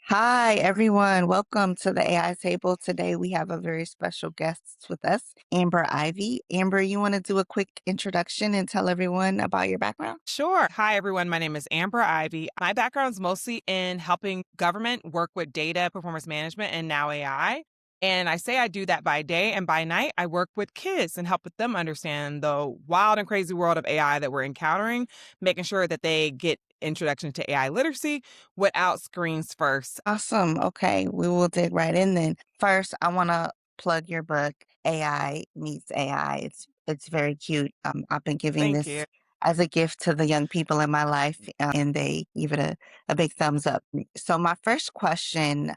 Hi, everyone. Welcome to the AI table. Today we have a very special guest with us, Amber Ivy. Amber, you want to do a quick introduction and tell everyone about your background? Sure. Hi, everyone. My name is Amber Ivy. My background is mostly in helping government work with data, performance management, and now AI. And I say I do that by day, and by night, I work with kids and help with them understand the wild and crazy world of AI that we're encountering, making sure that they get introduction to AI literacy without screens first. Awesome. Okay, we will dig right in then. First, I want to plug your book, AI Meets AI. It's very cute. I've been giving Thank this you. as a gift to the young people in my life, and they give it a big thumbs up. So, my first question,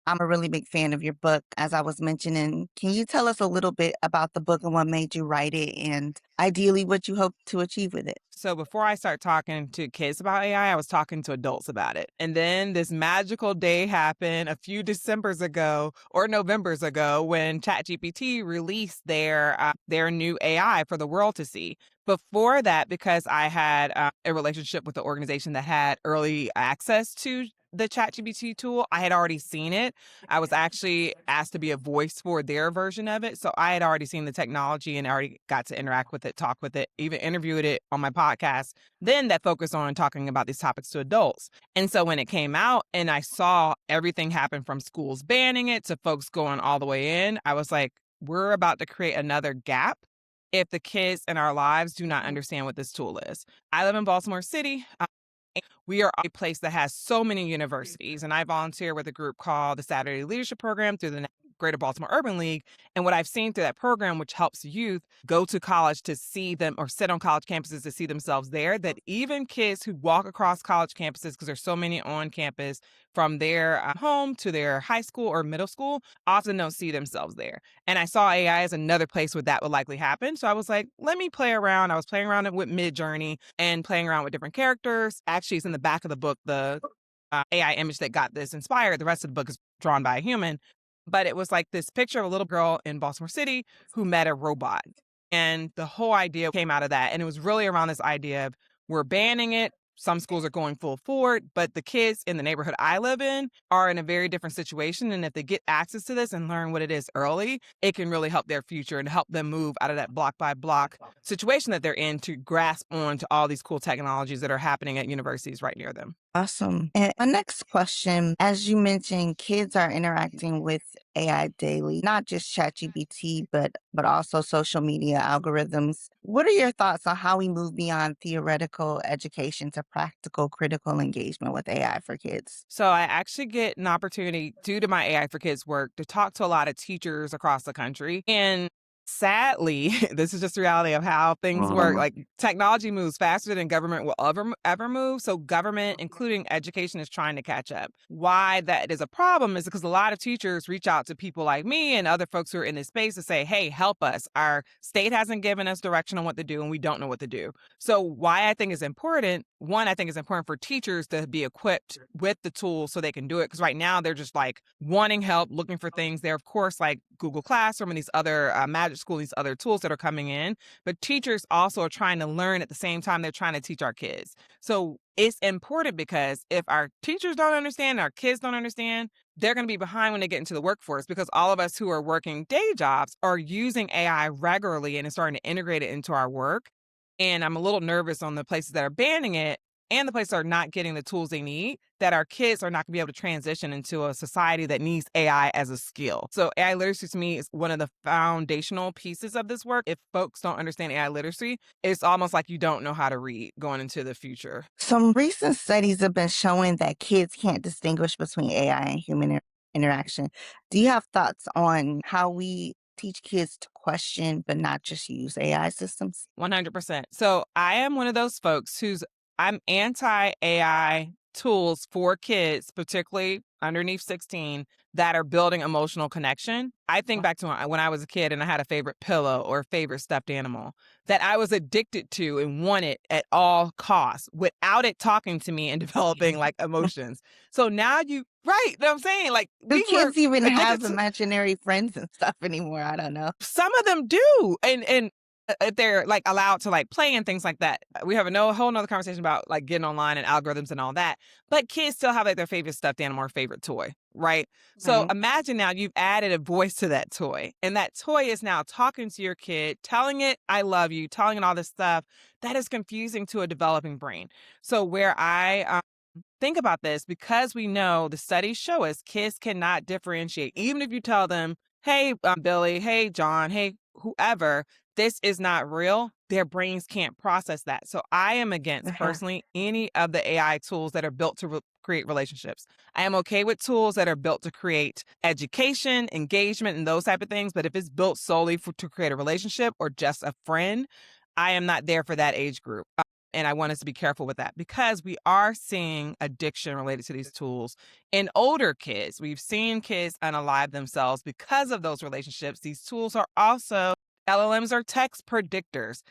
I'm a really big fan of your book, as I was mentioning. Can you tell us a little bit about the book and what made you write it, and ideally what you hope to achieve with it? So before I start talking to kids about AI, I was talking to adults about it. And then this magical day happened a few Decembers ago or Novembers ago when ChatGPT released their new AI for the world to see. Before that, because I had a relationship with the organization that had early access to the ChatGPT tool, I had already seen it. I was actually asked to be a voice for their version of it. So I had already seen the technology and already got to interact with it, talk with it, even interviewed it on my podcast, then that focused on talking about these topics to adults. And so when it came out and I saw everything happen from schools banning it to folks going all the way in, I was like, we're about to create another gap if the kids in our lives do not understand what this tool is. I live in Baltimore City. We are a place that has so many universities, and I volunteer with a group called the Saturday Leadership Program through the Greater Baltimore Urban League. And what I've seen through that program, which helps youth go to college to see them or sit on college campuses to see themselves there, that even kids who walk across college campuses, because there's so many on campus from their home to their high school or middle school, often don't see themselves there. And I saw AI as another place where that would likely happen. So I was like, let me play around. I was playing around with Mid Journey and playing around with different characters. Actually, it's in the back of the book, the AI image that got this inspired. The rest of the book is drawn by a human. But it was like this picture of a little girl in Baltimore City who met a robot. And the whole idea came out of that. And it was really around this idea of we're banning it. Some schools are going full forward, but the kids in the neighborhood I live in are in a very different situation. And if they get access to this and learn what it is early, it can really help their future and help them move out of that block by block situation that they're in to grasp on to all these cool technologies that are happening at universities right near them. Awesome. And my next question, as you mentioned, kids are interacting with AI daily, not just ChatGPT, but also social media algorithms. What are your thoughts on how we move beyond theoretical education to practical critical engagement with AI for kids? So I actually get an opportunity due to my AI for Kids work to talk to a lot of teachers across the country. And sadly, this is just the reality of how things work. Mhm. Like technology moves faster than government will ever move. So government, including education, is trying to catch up. Why that is a problem is because a lot of teachers reach out to people like me and other folks who are in this space to say, hey, help us. Our state hasn't given us direction on what to do and we don't know what to do. So why I think is important, one, I think it's important for teachers to be equipped with the tools so they can do it. Because right now they're just like wanting help, looking for things. They're of course like Google Classroom and these other Magic School, these other tools that are coming in. But teachers also are trying to learn at the same time they're trying to teach our kids. So it's important because if our teachers don't understand, our kids don't understand, they're going to be behind when they get into the workforce because all of us who are working day jobs are using AI regularly and it's starting to integrate it into our work. And I'm a little nervous on the places that are banning it and the places that are not getting the tools they need, that our kids are not gonna be able to transition into a society that needs AI as a skill. So AI literacy to me is one of the foundational pieces of this work. If folks don't understand AI literacy, it's almost like you don't know how to read going into the future. Some recent studies have been showing that kids can't distinguish between AI and human interaction. Do you have thoughts on how we teach kids to question but not just use AI systems? 100%. So I am one of those folks I'm anti AI tools for kids, particularly underneath 16, that are building emotional connection. I think back to when I was a kid and I had a favorite pillow or a favorite stuffed animal that I was addicted to and wanted at all costs without it talking to me and developing like emotions. So now right, you know what I'm saying? Like Do we were kids even addicted have to imaginary friends and stuff anymore? I don't know. some of them do. And if they're, like, allowed to, like, play and things like that. We have a no whole 'nother conversation about, like, getting online and algorithms and all that, but kids still have, like, their favorite stuffed animal or favorite toy, right? So, Mhm. imagine now you've added a voice to that toy, and that toy is now talking to your kid, telling it, "I love you," telling it all this stuff. That is confusing to a developing brain. So, where I think about this, because we know the studies show us kids cannot differentiate. Even if you tell them, hey, Billy, hey, John, hey, whoever, this is not real, their brains can't process that. So I am against Mhm. personally any of the AI tools that are built to create relationships. I am okay with tools that are built to create education, engagement, and those type of things. But if it's built solely to create a relationship or just a friend, I am not there for that age group. And I want us to be careful with that because we are seeing addiction related to these tools in older kids. We've seen kids unalive themselves because of those relationships. These tools are also LLMs are text predictors.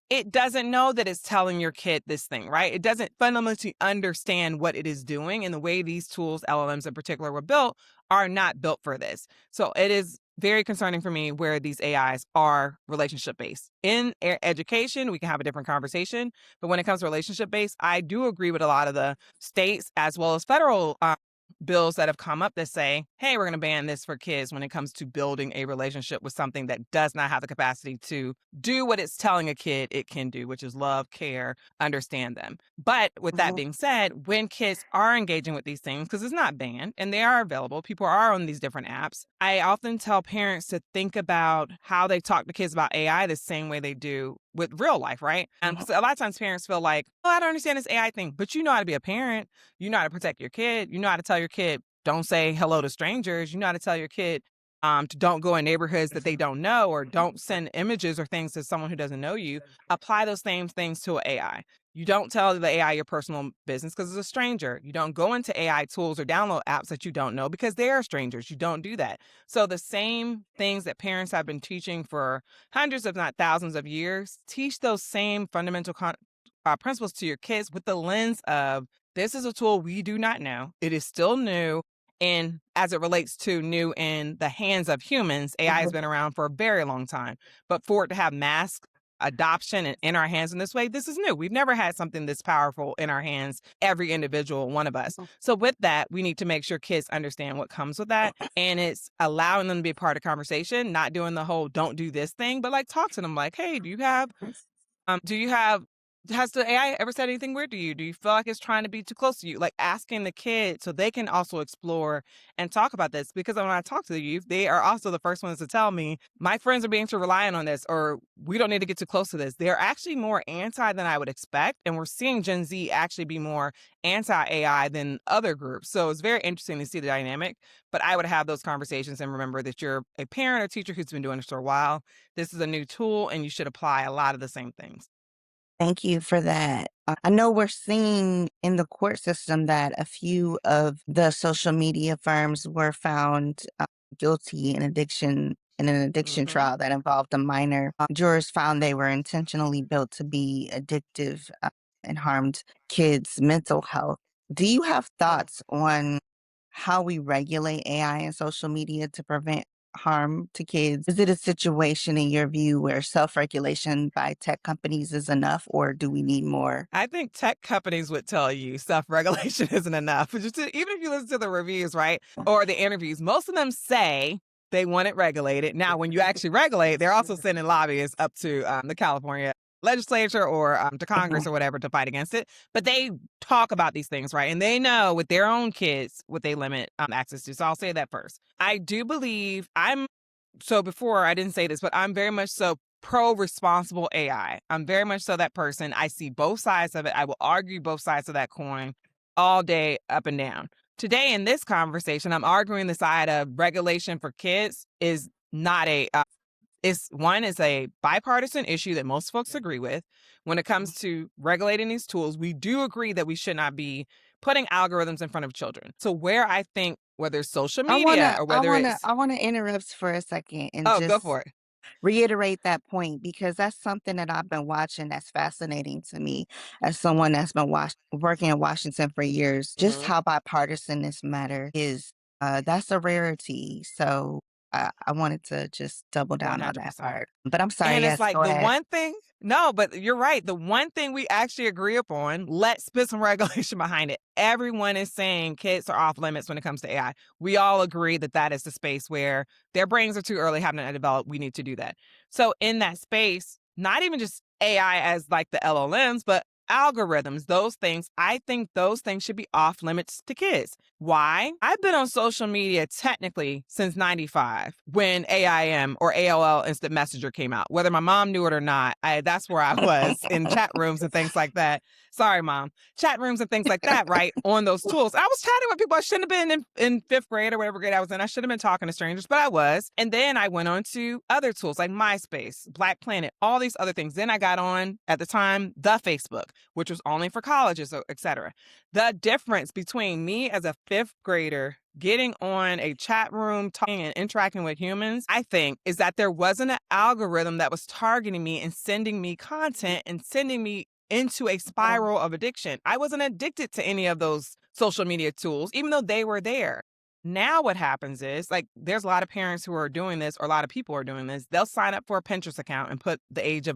It doesn't know that it's telling your kid this thing, right? It doesn't fundamentally understand what it is doing. And the way these tools, LLMs in particular, were built are not built for this. So it is very concerning for me where these AIs are relationship based. In education, we can have a different conversation. But when it comes to relationship based, I do agree with a lot of the states as well as federal bills that have come up that say, hey, we're going to ban this for kids when it comes to building a relationship with something that does not have the capacity to do what it's telling a kid it can do, which is love, care, understand them. But with that Mhm. being said, when kids are engaging with these things, because it's not banned and they are available, people are on these different apps. I often tell parents to think about how they talk to kids about AI the same way they do with real life, right? Mhm. Because a lot of times parents feel like, oh, I don't understand this AI thing, but you know how to be a parent. You know how to protect your kid. You know how to tell your kid, don't say hello to strangers. You know how to tell your kid to don't go in neighborhoods that they don't know or don't send images or things to someone who doesn't know you. Apply those same things to an AI. You don't tell the AI your personal business because it's a stranger. You don't go into AI tools or download apps that you don't know because they are strangers. You don't do that. So the same things that parents have been teaching for hundreds, if not thousands of years, teach those same fundamental principles to your kids with the lens of this is a tool we do not know. It is still new. And as it relates to new in the hands of humans, AI has Mhm. been around for a very long time. But for it to have mass adoption and in our hands in this way, this is new. We've never had something this powerful in our hands, every individual one of us. So, with that, we need to make sure kids understand what comes with that. And it's allowing them to be a part of conversation, not doing the whole don't do this thing, but like talk to them like, hey, do you have has the AI ever said anything weird to you? Do you feel like it's trying to be too close to you? Like asking the kid so they can also explore and talk about this. Because when I talk to the youth, they are also the first ones to tell me, my friends are being too reliant on this, or we don't need to get too close to this. They're actually more anti than I would expect. And we're seeing Gen Z actually be more anti AI than other groups. So it's very interesting to see the dynamic. But I would have those conversations and remember that you're a parent or teacher who's been doing this for a while. This is a new tool and you should apply a lot of the same things. Thank you for that. I know we're seeing in the court system that a few of the social media firms were found guilty in an addiction Mhm. trial that involved a minor. Jurors found they were intentionally built to be addictive and harmed kids' mental health. Do you have thoughts on how we regulate AI and social media to prevent harm to kids? Is it a situation, in your view, where self regulation by tech companies is enough, or do we need more? I think tech companies would tell you self-regulation isn't enough. Even if you listen to the reviews, right? Or the interviews, most of them say they want it regulated. Now, when you actually regulate, they're also sending lobbyists up to the California legislature or to Congress or whatever to fight against it. But they talk about these things, right? And they know with their own kids what they limit access to. So I'll say that first. I do believe so before I didn't say this, but I'm very much so pro responsible AI. I'm very much so that person. I see both sides of it. I will argue both sides of that coin all day, up and down. Today, in this conversation, I'm arguing the side of regulation for kids is not a, is one is a bipartisan issue that most folks agree with. When it comes to regulating these tools, we do agree that we should not be putting algorithms in front of children. So, where I think, whether it's social media or whether it's, I wanna interrupt for a second and oh, go just for it. reiterate that point because that's something that I've been watching that's fascinating to me as someone that's been working in Washington for years. Just Mhm. how bipartisan this matter is. That's a rarity. So I wanted to just double down on that 100%. part. But I'm sorry, And it's yes, like go the ahead. one thing no, but you're right. The one thing we actually agree upon, let's put some regulation behind it. Everyone is saying kids are off limits when it comes to AI. We all agree that that is the space where their brains are too early, haven't developed. We need to do that. So in that space, not even just AI as like the LLMs, but algorithms, those things, I think those things should be off limits to kids. Why? I've been on social media technically since 95 when AIM or AOL Instant Messenger came out. Whether my mom knew it or not, that's where I was in chat rooms and things like that. Sorry, mom. Chat rooms and things like that, right? On those tools. I was chatting with people I shouldn't have been in fifth grade or whatever grade I was in. I should have been talking to strangers, but I was. And then I went on to other tools like MySpace, Black Planet, all these other things. Then I got on at the time, the Facebook, which was only for colleges, etc. The difference between me as a fifth grader getting on a chat room, talking and interacting with humans, I think, is that there wasn't an algorithm that was targeting me and sending me content and sending me into a Mhm. spiral of addiction. I wasn't addicted to any of those social media tools, even though they were there. Now, what happens is like there's a lot of parents who are doing this, or a lot of people are doing this. They'll sign up for a Pinterest account and put the age of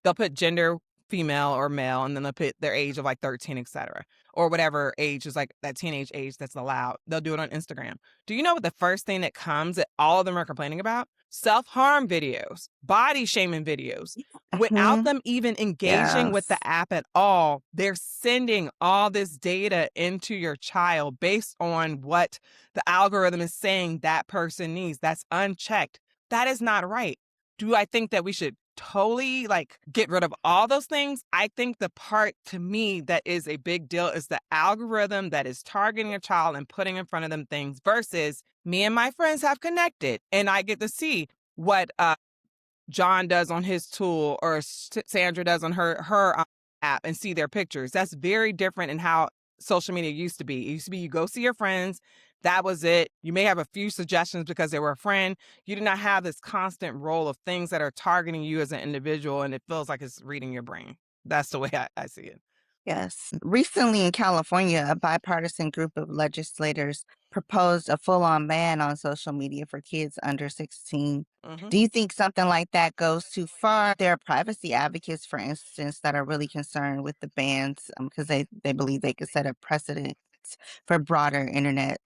they'll put gender female or male, and then they'll put their age of like 13, etc or whatever age is like that teenage age that's allowed. They'll do it on Instagram. Do you know what the first thing that comes that all of them are complaining about? Self harm videos, body shaming videos. Without Mhm. them even engaging with the Yes. app at all, they're sending all this data into your child based on what the algorithm is saying that person needs. That's unchecked. That is not right. Do I think that we should totally like get rid of all those things? I think the part to me that is a big deal is the algorithm that is targeting a child and putting in front of them things versus me and my friends have connected and I get to see what John does on his tool or Sandra does on her app and see their pictures. That's very different in how social media used to be. It used to be you go see your friends, that was it. You may have a few suggestions because they were a friend. You do not have this constant role of things that are targeting you as an individual, and it feels like it's reading your brain. That's the way I see it. Yes. Recently in California, a bipartisan group of legislators proposed a full on ban on social media for kids under 16. Hmm. Do you think something like that goes too far? There are privacy advocates, for instance, that are really concerned with the bans because they believe they could set a precedent for broader internet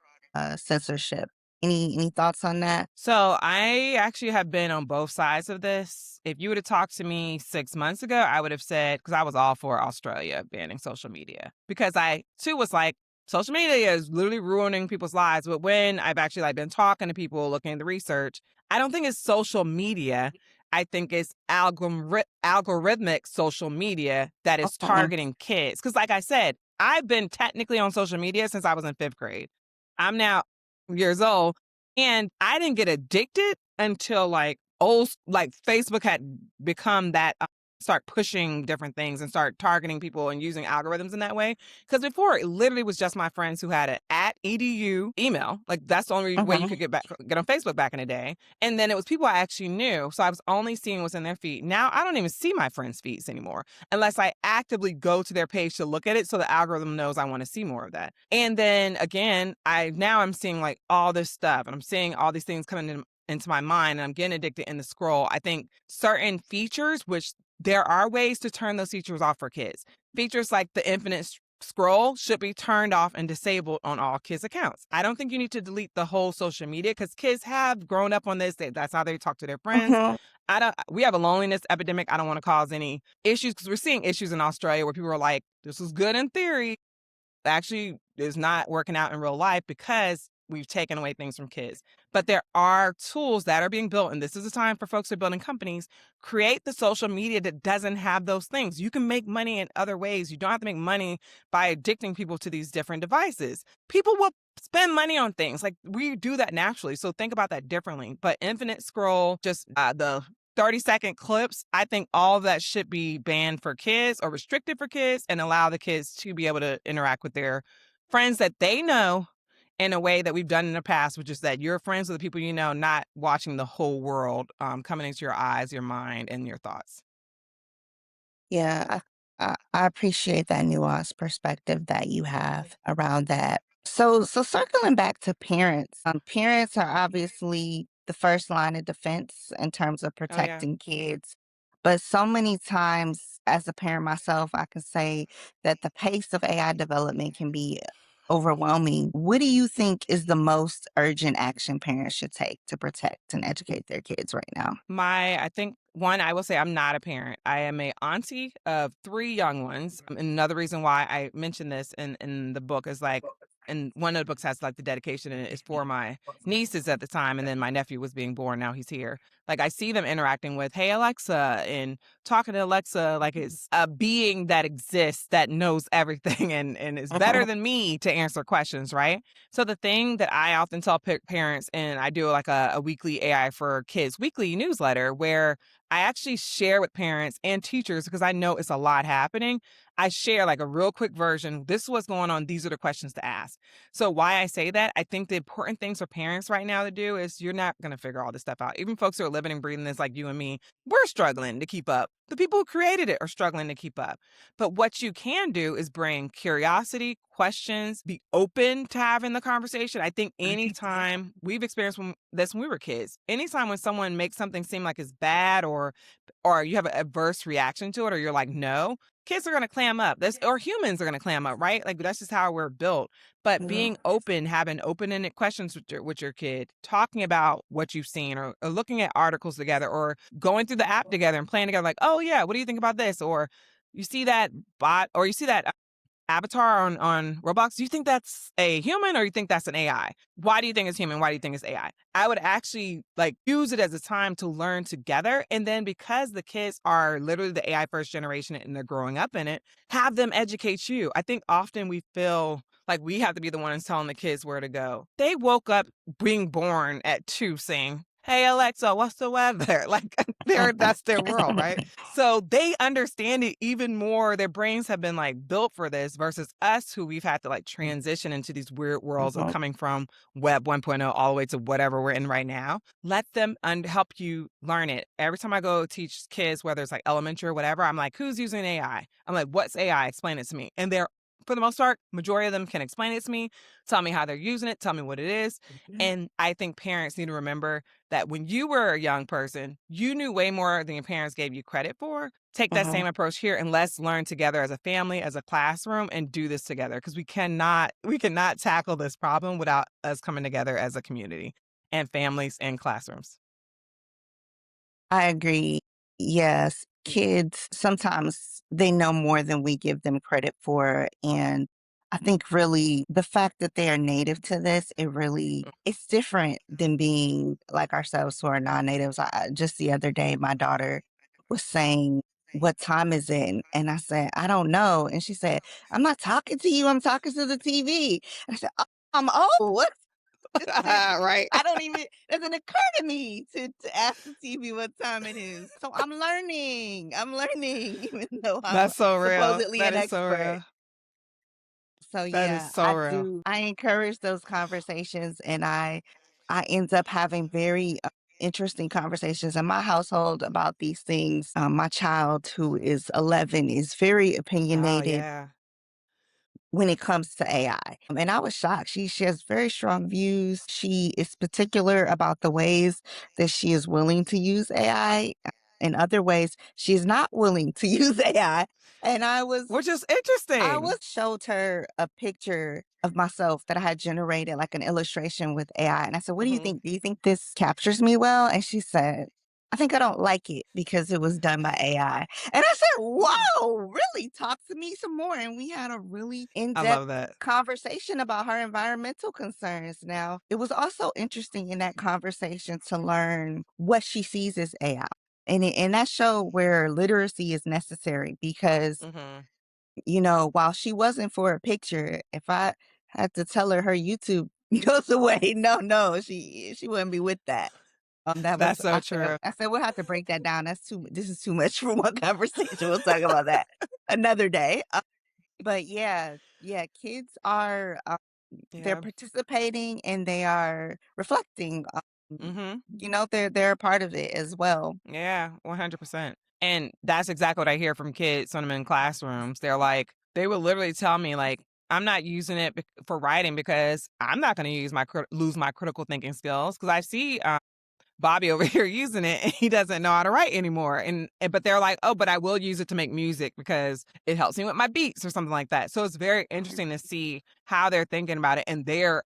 censorship. Any thoughts on that? So I actually have been on both sides of this. If you would have talked to me 6 months ago, I would have said, because I was all for Australia banning social media, because I too was like, social media is literally ruining people's lives. But when I've actually like been talking to people, looking at the research, I don't think it's social media. I think it's algorithmic social media that is Mhm. targeting kids. Because like I said, I've been technically on social media since I was in fifth grade. I'm now years old and I didn't get addicted until like Facebook had become that start pushing different things and start targeting people and using algorithms in that way. Because before it literally was just my friends who had an at edu email. Like that's the only way you Mhm. could get on Facebook back in the day. And then it was people I actually knew. So I was only seeing what's in their feed. Now I don't even see my friends' feeds anymore unless I actively go to their page to look at it so the algorithm knows I want to see more of that. And then again, I'm seeing like all this stuff and I'm seeing all these things coming into my mind and I'm getting addicted in the scroll. I think certain features, which there are ways to turn those features off for kids. Features like the infinite scroll should be turned off and disabled on all kids' accounts. I don't think you need to delete the whole social media because kids have grown up on this. That's how they talk to their friends. Mhm. I don't. We have a loneliness epidemic. I don't want to cause any issues because we're seeing issues in Australia where people are like, "This is good in theory, actually is not working out in real life because we've taken away things from kids." But there are tools that are being built, and this is a time for folks who are building companies. Create the social media that doesn't have those things. You can make money in other ways. You don't have to make money by addicting people to these different devices. People will spend money on things like we do that naturally. So think about that differently. But infinite scroll, just the 30-second clips, I think all of that should be banned for kids or restricted for kids and allow the kids to be able to interact with their friends that they know in a way that we've done in the past, which is that you're friends with the people you know, not watching the whole world coming into your eyes, your mind, and your thoughts. Yeah, I appreciate that nuanced perspective that you have around that. So circling back to parents, parents are obviously the first line of defense in terms of Oh, yeah. protecting kids. But so many times, as a parent myself, I can say that the pace of AI development can be overwhelming. What do you think is the most urgent action parents should take to protect and educate their kids right now? I think one, I will say I'm not a parent. I am a auntie of 3 young ones. And another reason why I mentioned this in the book is like, and one of the books has like the dedication in it is for my nieces at the time, and then my nephew was being born. Now he's here. Like I see them interacting with "Hey Alexa" and talking to Alexa like it's a being that exists that knows everything and is better than me to answer questions, right? So the thing that I often tell parents, and I do like a weekly AI for kids weekly newsletter where I actually share with parents and teachers because I know it's a lot happening. I share like a real quick version. This is what's going on. These are the questions to ask. So why I say that, I think the important things for parents right now to do is you're not going to figure all this stuff out. Even folks who are living and breathing this like you and me, we're struggling to keep up. The people who created it are struggling to keep up. But what you can do is bring curiosity, questions, be open to having the conversation. I think anytime we've experienced this when we were kids, anytime when someone makes something seem like it's bad or you have an adverse reaction to it or you're like, no, kids are gonna clam up. This or humans are gonna clam up, right? Like that's just how we're built. But Mhm, being open, having open-ended questions with your kid, talking about what you've seen or looking at articles together or going through the app together and playing together, like, oh yeah, what do you think about this? Or you see that bot or you see that avatar on Roblox, do you think that's a human or you think that's an AI? Why do you think it's human? Why do you think it's AI? I would actually like use it as a time to learn together. And then because the kids are literally the AI first generation and they're growing up in it, have them educate you. I think often we feel like we have to be the ones telling the kids where to go. They woke up being born at 2 saying, "Hey Alexa, what's the weather?" Like that's their world, right? So they understand it even more. Their brains have been like built for this versus us who we've had to like transition into these weird worlds of mhm, coming from web 1.0 all the way to whatever we're in right now. Let them help you learn it. Every time I go teach kids, whether it's like elementary or whatever, I'm like, who's using AI? I'm like, what's AI? Explain it to me. And they're, for the most part, majority of them can explain it to me, tell me how they're using it, tell me what it is. And I think parents need to remember that when you were a young person, you knew way more than your parents gave you credit for. Take that mhm. same approach here and let's learn together as a family, as a classroom, and do this together because we cannot tackle this problem without us coming together as a community and families and classrooms. I agree. Yes, kids sometimes they know more than we give them credit for. And I think really the fact that they are native to this, it's different than being like ourselves who are non-natives. Just the other day, my daughter was saying, "What time is it?" And I said, "I don't know." And she said, "I'm not talking to you. I'm talking to the TV." I said, "Oh, I'm old. Right. I don't even doesn't occur to me to ask the TV what time it is. So I'm learning. I'm learning even though I'm That's so real. supposedly That an is so expert. real. So That is yeah, so real. I encourage those conversations and I end up having very interesting conversations in my household about these things. My child who is 11 is very Oh, opinionated yeah. when it comes to AI. And I was shocked. She has very strong views. She is particular about the ways that she is willing to use AI. In other ways, she is not willing to use AI. And Which is I interesting. was showed her a picture of myself that I had generated, like an illustration with AI. And I said, "What do you Mhm. think? Do you think this captures me well?" And she said, "I think I don't like it because it was done by AI." And I said, Mm. "Whoa, really? Talk to me some more." And we had a really I in-depth love that. conversation about her environmental concerns. Now, it was also interesting in that conversation to learn what she sees as AI. And that showed where literacy is necessary because Mhm. while she wasn't for a picture, if I had to tell her YouTube goes away, no, she wouldn't be with that. That was That's so true. I said, "We'll have to break that down. This is too much for one conversation. We'll talk about that another day." But yeah, kids are, they're Yeah. participating and they are reflecting, Mhm. they're a part of it as well. Yeah, 100%. And that's exactly what I hear from kids when I'm in classrooms. They're like, they will literally tell me like, I'm not using it for writing because I'm not going to lose my critical thinking skills. Because I see Bobby over here using it and he doesn't know how to write anymore. But they're like, "Oh, but I will use it to make music because it helps me with my beats," or something like that. So it's very interesting to see how they're thinking about it, and they're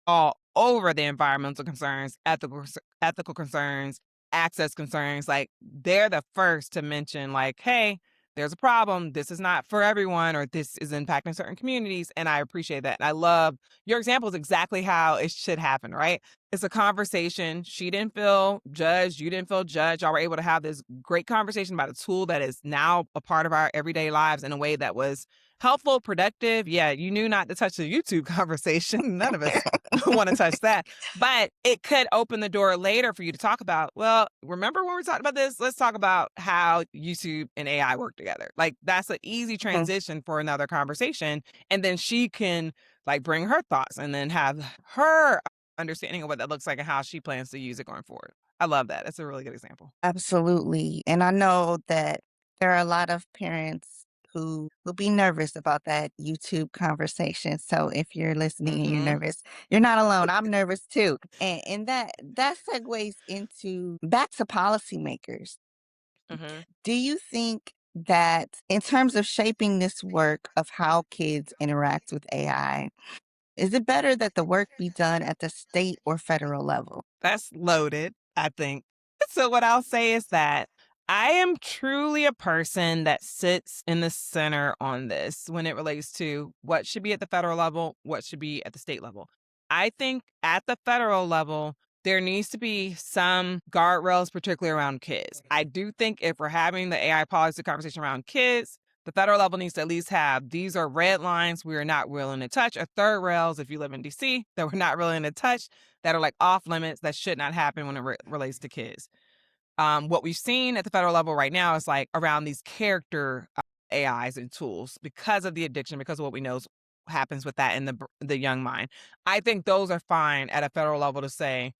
all over the environmental concerns, ethical concerns, access concerns. Like, they're the first to mention, like, "Hey, there's a problem. This is not for everyone, or this is impacting certain communities." And I appreciate that. And I love your example is exactly how it should happen, right? It's a conversation. She didn't feel judged. You didn't feel judged. Y'all were able to have this great conversation about a tool that is now a part of our everyday lives in a way that was helpful, productive. Yeah, you knew not to touch the YouTube conversation. None of us want to touch that. But it could open the door later for you to talk about, well, remember when we talked about this? Let's talk about how YouTube and AI work together. Like, that's an easy Mhm. transition for another conversation. And then she can like bring her thoughts and then have her understanding of what that looks like and how she plans to use it going forward. I love that. That's a really good example. Absolutely. And I know that there are a lot of parents who will be nervous about that YouTube conversation. So if you're listening and you're Mhm. nervous, you're not alone. I'm nervous too. And that segues into back to policymakers. Mhm. Do you think that in terms of shaping this work of how kids interact with AI, is it better that the work be done at the state or federal level? That's loaded, I think. So what I'll say is that I am truly a person that sits in the center on this when it relates to what should be at the federal level, what should be at the state level. I think at the federal level, there needs to be some guardrails, particularly around kids. I do think if we're having the AI policy conversation around kids, the federal level needs to at least have these are red lines we are not willing to touch, or third rails if you live in DC that we're not willing to touch, that are like off limits that should not happen when it relates to kids. What we've seen at the federal level right now is like around these character AIs and tools because of the addiction, because of what we know happens with that in the young mind. I think those are fine at a federal level to say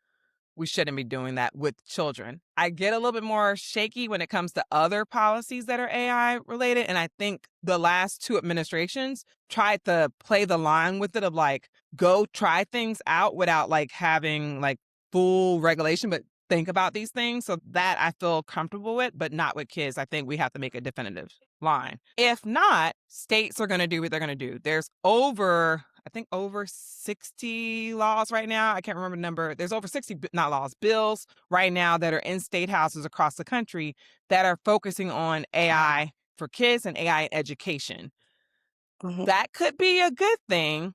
we shouldn't be doing that with children. I get a little bit more shaky when it comes to other policies that are AI related. And I think the last two administrations tried to play the line with it of like, go try things out without like having like full regulation, but think about these things. So that I feel comfortable with, but not with kids. I think we have to make a definitive line. If not, states are going to do what they're going to do. There's over, I think over 60 laws right now. I can't remember the number. There's over 60, not laws, bills right now that are in state houses across the country that are focusing on AI for kids and AI in education. Mhm. That could be a good thing,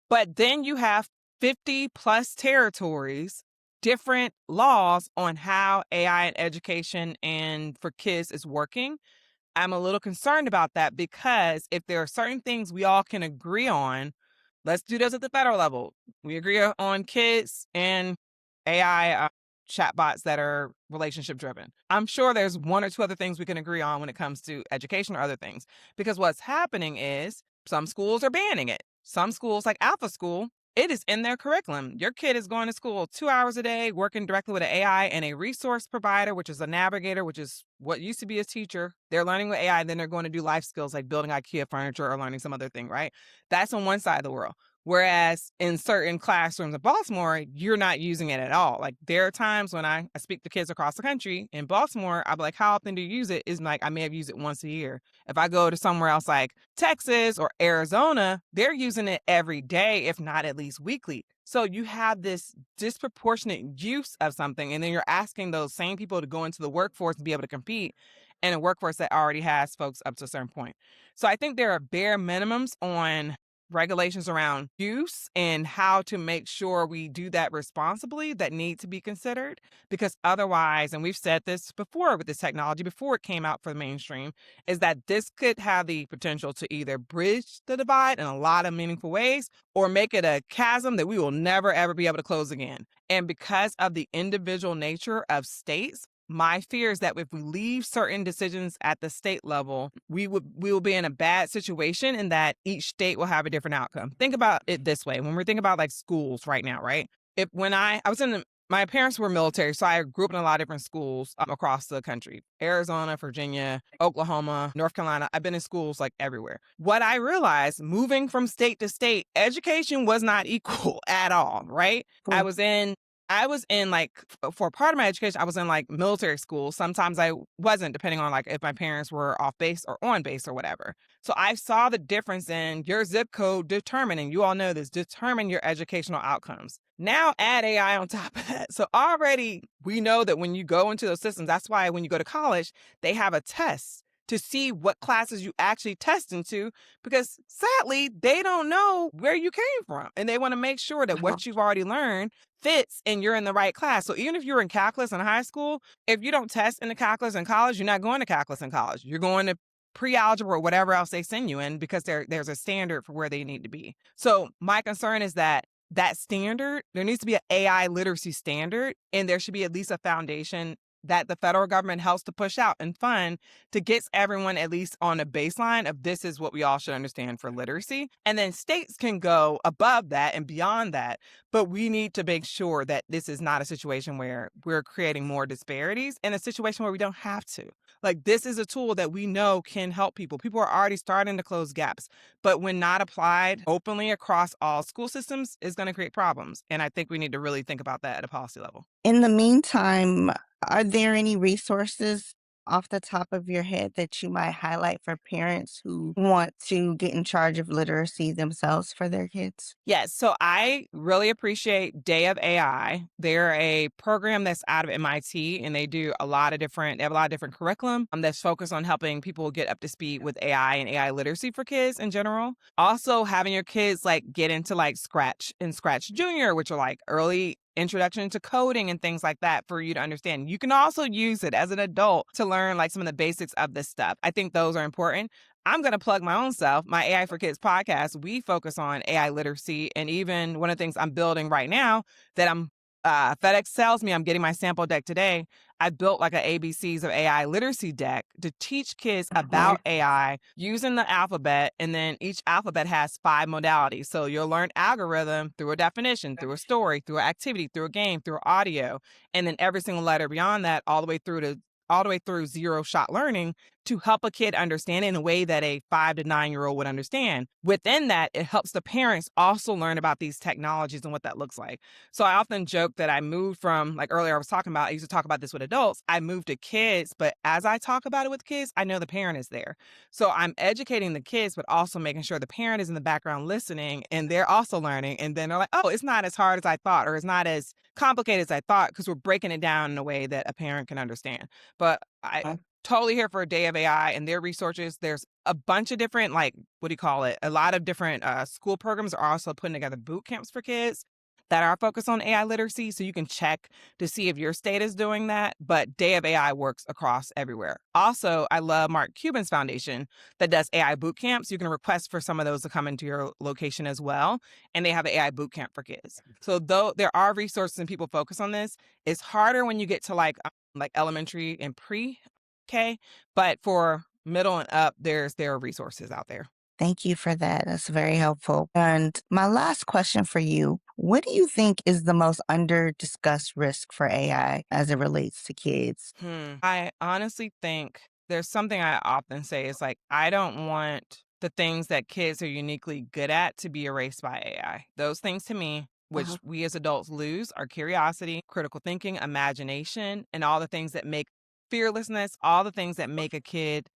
but then you have 50 plus territories, different laws on how AI in education and for kids is working. I'm a little concerned about that because if there are certain things we all can agree on, let's do those at the federal level. We agree on kids and AI chatbots that are relationship driven. I'm sure there's one or two other things we can agree on when it comes to education or other things. Because what's happening is some schools are banning it. Some schools, like Alpha School, it is in their curriculum. Your kid is going to school 2 hours a day, working directly with an AI and a resource provider, which is a navigator, which is what used to be a teacher. They're learning with AI, and then they're going to do life skills like building IKEA furniture or learning some other thing, right? That's on one side of the world. Whereas in certain classrooms in Baltimore, you're not using it at all. Like, there are times when I speak to kids across the country in Baltimore, I'll be like, how often do you use it? Is like, I may have used it once a year. If I go to somewhere else like Texas or Arizona, they're using it every day, if not at least weekly. So you have this disproportionate use of something, and then you're asking those same people to go into the workforce and be able to compete in a workforce that already has folks up to a certain point. So I think there are bare minimums on regulations around use and how to make sure we do that responsibly that need to be considered, because otherwise, and we've said this before with this technology before it came out for the mainstream, is that this could have the potential to either bridge the divide in a lot of meaningful ways or make it a chasm that we will never ever be able to close again. And because of the individual nature of states, my fear is that if we leave certain decisions at the state level, we will be in a bad situation, in that each state will have a different outcome. Think about it this way: when we're thinking about like schools right now, right? If when I was in my parents were military, so I grew up in a lot of different schools across the country: Arizona, Virginia, Oklahoma, North Carolina. I've been in schools like everywhere. What I realized moving from state to state, education was not equal at all, right? I Mm. was in I was in for part of my education, I was in like military school. Sometimes I wasn't, depending on like if my parents were off base or on base or whatever. So I saw the difference in your zip code determining, you all know this, determine your educational outcomes. Now add AI on top of that. So already we know that when you go into those systems, that's why when you go to college, they have a test to see what classes you actually test into, because sadly, they don't know where you came from. And they want to make sure that Uh-huh. what you've already learned fits and you're in the right class. So even if you're in calculus in high school, if you don't test in the calculus in college, you're not going to calculus in college. You're going to pre-algebra or whatever else they send you in, because there's a standard for where they need to be. So my concern is that standard, there needs to be an AI literacy standard, and there should be at least a foundation that the federal government helps to push out and fund to get everyone at least on a baseline of this is what we all should understand for literacy. And then states can go above that and beyond that, but we need to make sure that this is not a situation where we're creating more disparities, in a situation where we don't have to. Like, this is a tool that we know can help people. People are already starting to close gaps, but when not applied openly across all school systems, is going to create problems. And I think we need to really think about that at a policy level. In the meantime, are there any resources off the top of your head that you might highlight for parents who want to get in charge of literacy themselves for their kids? Yes, so I really appreciate Day of AI. They're a program that's out of MIT, and they have a lot of different curriculum that's focused on helping people get up to speed with AI and AI literacy for kids in general. Also, having your kids like get into like Scratch and Scratch Junior, which are like early introduction to coding and things like that for you to understand. You can also use it as an adult to learn like some of the basics of this stuff. I think those are important. I'm going to plug my own self. My AI for Kids podcast, we focus on AI literacy. And even one of the things I'm building right now that FedEx tells me I'm getting my sample deck today. I built like a ABCs of AI literacy deck to teach kids Uh-huh. about AI using the alphabet. And then each alphabet has 5 modalities. So you'll learn algorithm through a definition, through a story, through an activity, through a game, through audio. And then every single letter beyond that, all the way through zero shot learning, to help a kid understand in a way that a 5 to 9 year old would understand. Within that, it helps the parents also learn about these technologies and what that looks like. So I often joke that I moved from, like earlier I was talking about, I used to talk about this with adults. I moved to kids, but as I talk about it with kids, I know the parent is there. So I'm educating the kids, but also making sure the parent is in the background listening, and they're also learning. And then they're like, oh, it's not as hard as I thought, or it's not as complicated as I thought, because we're breaking it down in a way that a parent can understand. But I totally here for a Day of AI and their resources. There's a bunch of different, like, what do you call it? A lot of different school programs are also putting together boot camps for kids that are focused on AI literacy. So you can check to see if your state is doing that. But Day of AI works across everywhere. Also, I love Mark Cuban's foundation that does AI boot camps. You can request for some of those to come into your location as well. And they have an AI boot camp for kids. So though there are resources and people focus on this, it's harder when you get to like elementary and pre-K, but for middle and up, there are resources out there. Thank you for that. That's very helpful. And my last question for you, what do you think is the most under discussed risk for AI as it relates to kids? I honestly think there's something I often say is like, I don't want the things that kids are uniquely good at to be erased by AI. Those things to me, which Uh-huh. we as adults lose, are curiosity, critical thinking, imagination, and all the things that make fearlessness, all the things that make a kid,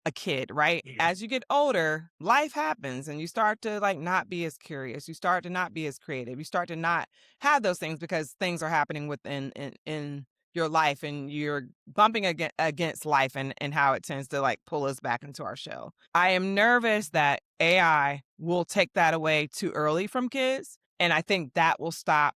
right? As you get older, life happens and you start to like not be as curious. You start to not be as creative. You start to not have those things because things are happening within in your life, and you're bumping against life, and how it tends to like pull us back into our shell. I am nervous that AI will take that away too early from kids. And I think that will stop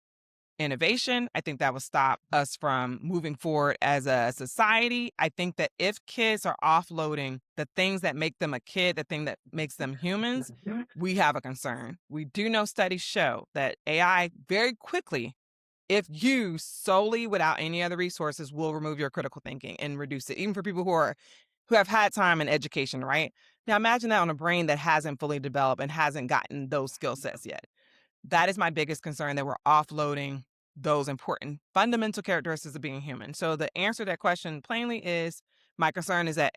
innovation. I think that will stop us from moving forward as a society. I think that if kids are offloading the things that make them a kid, the thing that makes them humans, we have a concern. We do know studies show that AI very quickly, if used solely without any other resources, will remove your critical thinking and reduce it, even for people who have had time and education, right? Now imagine that on a brain that hasn't fully developed and hasn't gotten those skill sets yet. That is my biggest concern, that we're offloading those important fundamental characteristics of being human. So the answer to that question plainly is, my concern is that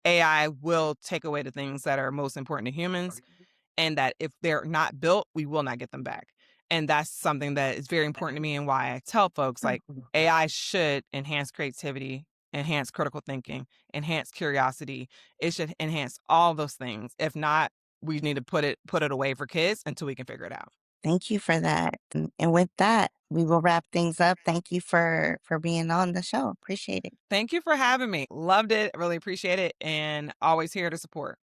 AI will take away the things that are most important to humans, and that if they're not built, we will not get them back. And that's something that is very important to me and why I tell folks, like, AI should enhance creativity, enhance critical thinking, enhance curiosity. It should enhance all those things. If not, we need to put it away for kids until we can figure it out. Thank you for that. And with that, we will wrap things up. Thank you for being on the show. Appreciate it. Thank you for having me. Loved it. Really appreciate it. And always here to support.